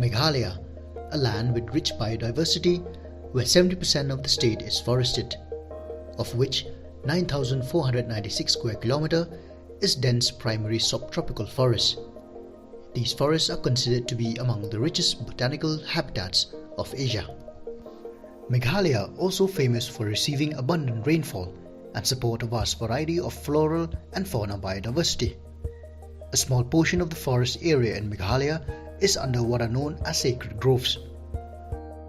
Meghalaya, a land with rich biodiversity where 70% of the state is forested, of which 9,496 square kilometer is dense primary subtropical forest. These forests are considered to be among the richest botanical habitats of Asia. Meghalaya also famous for receiving abundant rainfall and support a vast variety of floral and fauna biodiversity. A small portion of the forest area in Meghalaya is under what are known as sacred groves.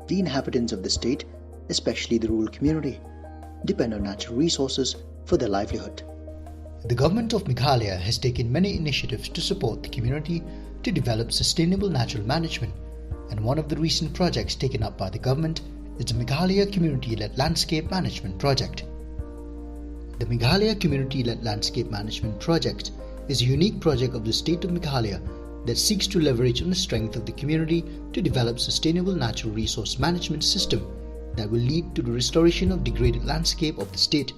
The inhabitants of the state, especially the rural community, depend on natural resources for their livelihood. The government of Meghalaya has taken many initiatives to support the community to develop sustainable natural management, and one of the recent projects taken up by the government is the Meghalaya Community-led Landscape Management Project. The Meghalaya Community-led Landscape Management Project is a unique project of the state of Meghalaya that seeks to leverage on the strength of the community to develop sustainable natural resource management system that will lead to the restoration of degraded landscape of the state,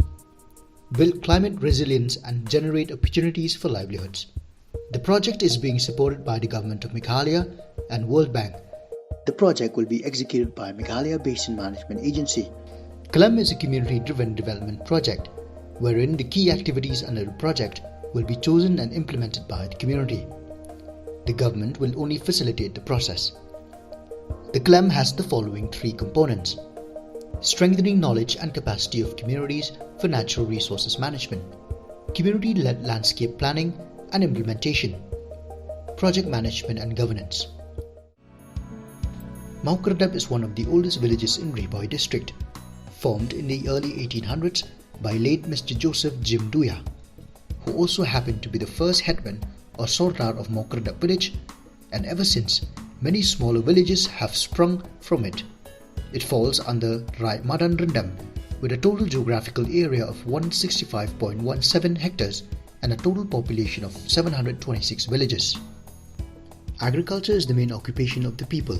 build climate resilience and generate opportunities for livelihoods. The project is being supported by the Government of Meghalaya and World Bank. The project will be executed by Meghalaya Basin Management Agency. CLLMP is a community-driven development project wherein the key activities under the project will be chosen and implemented by the community. The government will only facilitate the process. The CLLMP has the following three components: strengthening knowledge and capacity of communities for natural resources management, community-led landscape planning and implementation, project management and governance. Mawkyrdep is one of the oldest villages in Riboy district, formed in the early 1800s by late Mr. Joseph Jim Duya, who also happened to be the first headman or Sardar of Mawkyrdep village, and ever since, many smaller villages have sprung from it. It falls under Rai Madanrendam with a total geographical area of 165.17 hectares and a total population of 726 villages. Agriculture is the main occupation of the people,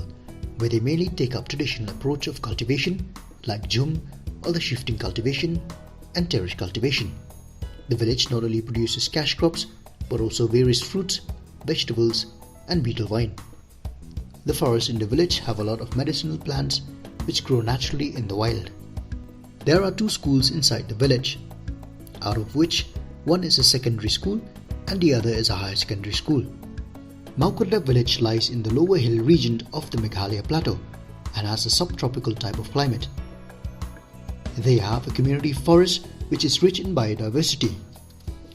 where they mainly take up traditional approach of cultivation like jhum or the shifting cultivation and terrace cultivation. The village not only produces cash crops but also various fruits, vegetables and betel wine. The forests in the village have a lot of medicinal plants which grow naturally in the wild. There are two schools inside the village, out of which one is a secondary school and the other is a higher secondary school. Mawkyrdep village lies in the lower hill region of the Meghalaya plateau and has a subtropical type of climate. They have a community forest which is rich in biodiversity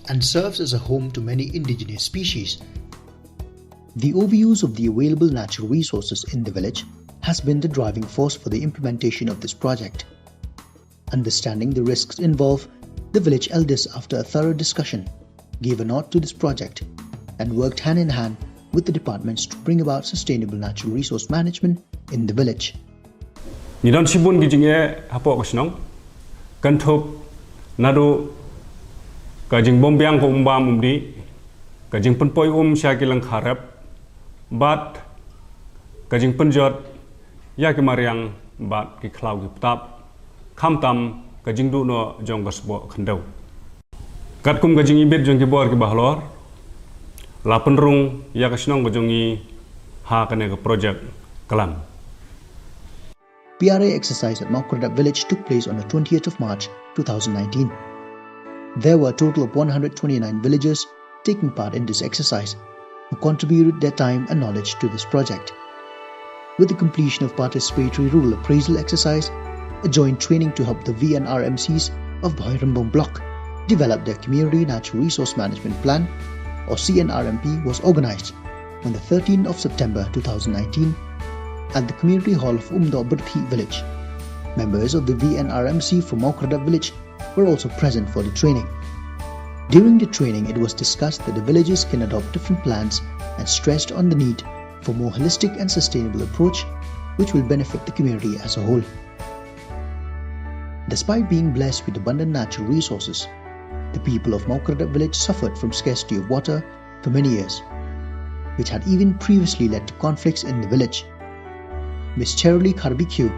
and serves as a home to many indigenous species. The overuse of the available natural resources in the village has been the driving force for the implementation of this project. Understanding the risks involved, the village elders, after a thorough discussion, gave a nod to this project and worked hand in hand with the departments to bring about sustainable natural resource management in the village. Nidon sibun gijinge hapo kusnong kanthop nado kajing bombyang ko umbam umdi kajing penpoy syakilang kharap bat kajing penjot ya kemariang bat ki klau ki tap khamtam kajing du no jong gasbo khandau kat kum kajing ibet jong ki bor ki bahlor la penrung ya kasnong kajongi ha kane ka project kalam. PRA exercise at Mawkyrdep village took place on the 20th of March 2019. There were a total of 129 villagers taking part in this exercise who contributed their time and knowledge to this project. With the completion of participatory rural appraisal exercise, a joint training to help the VNRMCs of Bhairambong block develop their community natural resource management plan or CNRMP was organized on the 13th of September 2019 at the community hall of Umdo Berthi village. Members of the VNRMC from Mawkyrdep village were also present for the training. During the training, it was discussed that the villages can adopt different plans and stressed on the need for more holistic and sustainable approach which will benefit the community as a whole. Despite being blessed with abundant natural resources, the people of Mawkyrdep village suffered from scarcity of water for many years, which had even previously led to conflicts in the village. Ms. Cheryl Kharbikyu,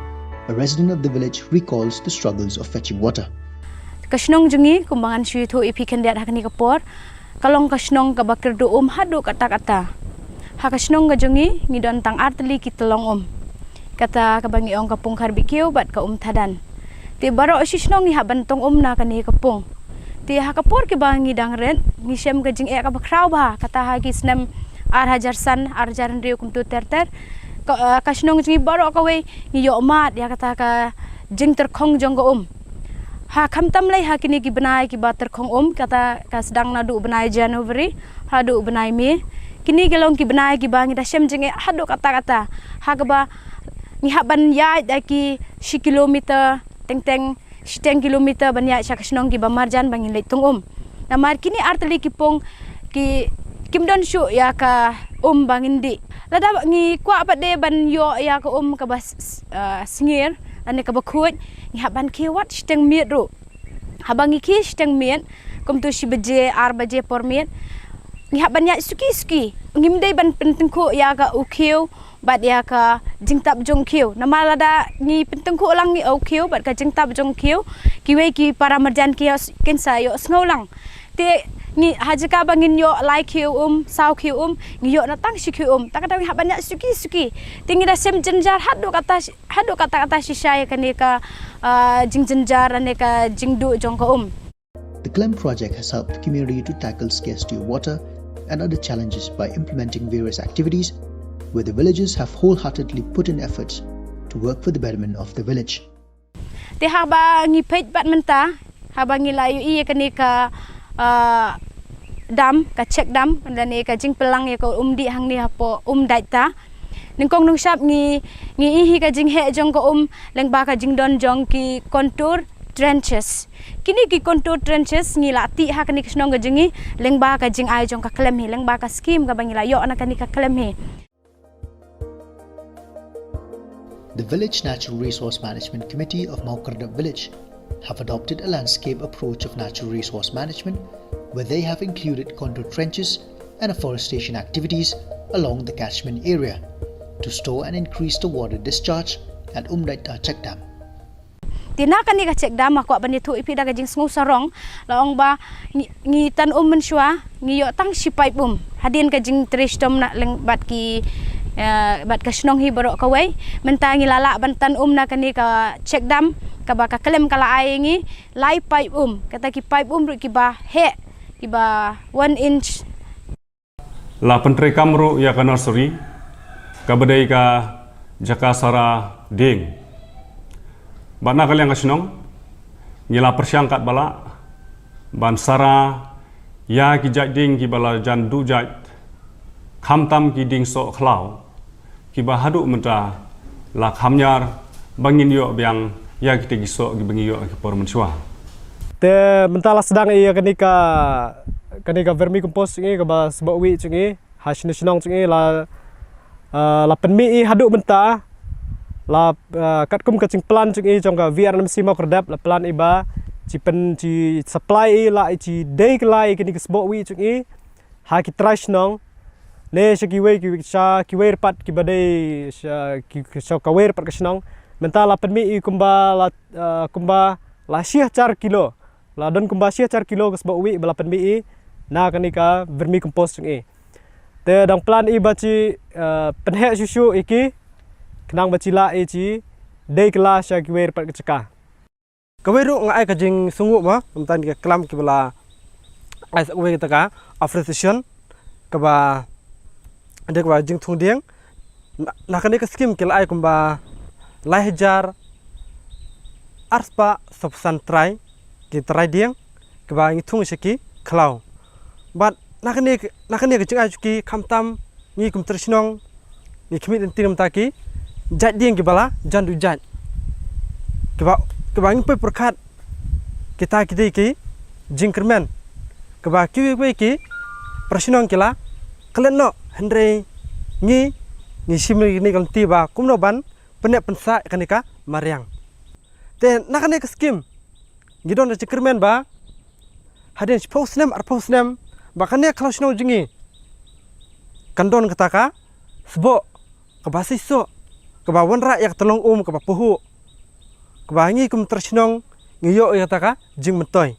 a resident of the village, recalls the struggles of fetching water. Kasnong jungi kumbangan syuito ipikan diat hakani kapor kalong kasnong kabakirdo hadu kata-kata Hakasnong ngajongi ngidon tang arteli kitolong kata kabangi ong kapung karbikiu bat ka tadan. Ti baro sisnong ni habantong na kani kapung. Ti hakapor ki bangi dang ren ni sem gajing ka bakraw ba kata hagi snem arhajar san arjaran riu kum tu ter kasnong jingi baro ka we ni yo mat ya kata ka jing terkhong jong ka ha khamtam lai ha kini ki benai ki ba terkhong kata ka sedang nadu benai Januari hadu benai me kini gelong ki benai ki bangi da sem jingi hadu kata ha ka ba ni haban ya ki si kilometer teng 10 kilometer banyak sakasnong ki bamarjan bangin leitung namar kini arteli kipong ki kimdon syu ya ka bangin di lada ngi kwa apa de ban yo ya ka ka bas singir ane ka bakhut ni haban ki wat steng miet ru habangi ki steng miet kum tu si beje ar beje por miet ni haban ya suki ngimdei ban pentengku ya ka ukiu bat ya ka jingtap jong kiu nama lada ni pentengku ulang ni kiu bat ka jingtap jong kiu kiwe ki para marjan ki ken sayo sngolang te ni hajaka bangin yo lai kiu sau kiu ni yo na tang si kiu tak ada ha banyak suki tingi da sem jenjar hadu kata sisai ka ni ka jing jenjar ane ka jingdu jong ka The CLLMP project has helped the community to tackle scarcity of water and other challenges by implementing various activities where the villagers have wholeheartedly put in efforts to work for the betterment of the village. Te haba ngi page bat menta haba ngi layu i ka ni ka dam ka check dam dan ni ka jing pelang ya ko di hang ni hapo daita ningkong nung sap ngi ihi ka jing he jong ko leng ba ka jing don jong ki contour trenches kini ki contour trenches ngi lati ha ka ni knong ga jingi leng ba ka jing ai jong ka CLLMP hi leng ba ka scheme ka bangi la yo na ka ni ka CLLMP hi. The Village Natural Resource Management Committee of mawkyrdep village have adopted a landscape approach of natural resource management where they have included contour trenches and afforestation activities along the catchment area to store and increase the water discharge at Daita check dam. Tina kan ni ka check dam ako ban itu ipi da jing sngu sarong laong ba ngi tan mensyua ngi yo tang si pipe hadin ka jing tristom na leng bat ki bat ka snong hi baro ka wei mentangi lala bantan na kani ka check dam ka ba ka CLLMP kala ai ngi lai pipe kata ki pipe ru ki ba he ki ba 1 inch la pentre kamru ya ka nursery ka badai ka jakasara ding bana kaliang kasnong ngila persyangkat bala ban sara ya ki jading ki bala jan du jat khamtam ki ding so khlau ki ba hadu menta la khamnyar bangin yo biang ya ki tegi so ki bangi yo ki por mensua te mentala sedang iya kanika vermicompost ngi ka ba sebab wi cungi hash nasional cungi la penmi hadu menta la katkum kacing plan cungi jongka VRMC mawkyrdep la plan iba ci pen ci supply la ci day klai kanika sebab wi cungi ha ki trash nong ne kiwe pat ki badai ki kawer pat kasnong mentala penmi kumba la syah 4 kilo la don kumba syah 4 kilo ke sebab wi bala penmi na kanika vermicompost ngi te dang plan i baci penhe susu iki kenang baci la ci dei kelas ki wer pat keceka kaweru ngai ka jing sungu ma mentan ki CLLMP ki bala ai sak we kita ka afforestation ka ba ada kwa jing thung dieng na kan ka skim kel ai kumba lai hajar arspa subsan try ki try dieng ka ba ngi thung seki khlau but na kan ka jing ai ki khamtam ni kum trisnong ni khmit tinam ta ki jat dieng ki bala jan du jat ka ba ngi pe perkhat kita ki jing kermen ka ba ki prasnong kila keleno Hendrei ni simri ni kan tiba kumno ban penek pensa kanika mariang te nakane ka skim gidon na cikermen ba hadin posnem ba kane khlosno jingi kandon kataka sebo ka basiso ka ba wonra yak tolong ka ba puhu ka ba ngi kum trsnong ngiyo kataka jing mentoy.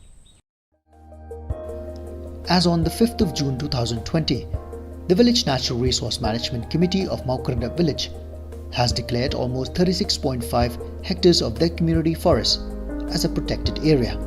As on the 5th of June 2020, The Village Natural Resource Management Committee of mawkyrdep village has declared almost 36.5 hectares of their community forest as a protected area.